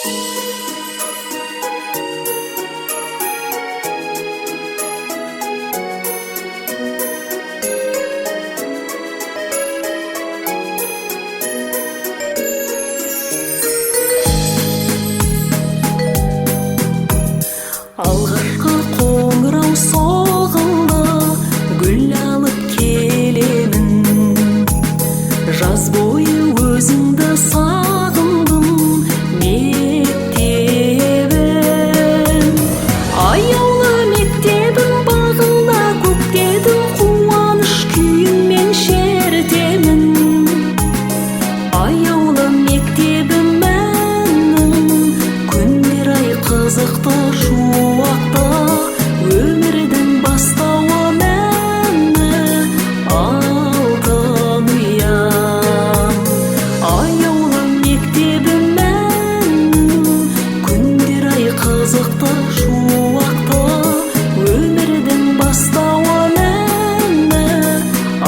Алғашқы қоңырау соғылды, гүл алып келемін. Жаз бойы өзіңді сағындым, мектебім. Аяулы мектебім бағында көктедім, қуаныш күйіңмен шертемін. Аяулы мектебім мәнім, күндер ай қызықты шуақта, өмірдің бастауы мәні алтын ұям. Аяулы мектебім мәнім, күндер ай қызықты шуақта, өмірдің бастауы мәні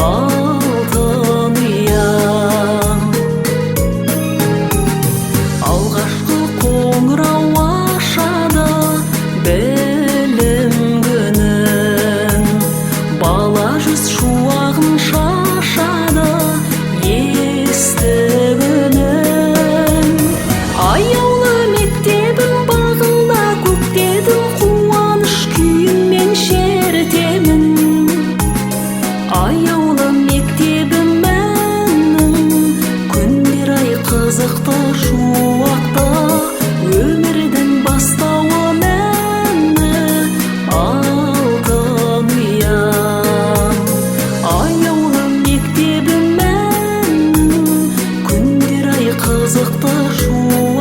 алтын ұям. Алғашқы қоңырау ашады білім күнін, бала жүз шуағын шашады естіп үнін. Аяулы мектебім бағында көктедім, қуаныш күйіңмен шертемін. Аяулы мектебім мәнім, күндер ай қызықты шуақта, өмірдің бастауы мәні алтын ұям. Аяулы мектебім мәнім, күндер ай қызықты шуақта.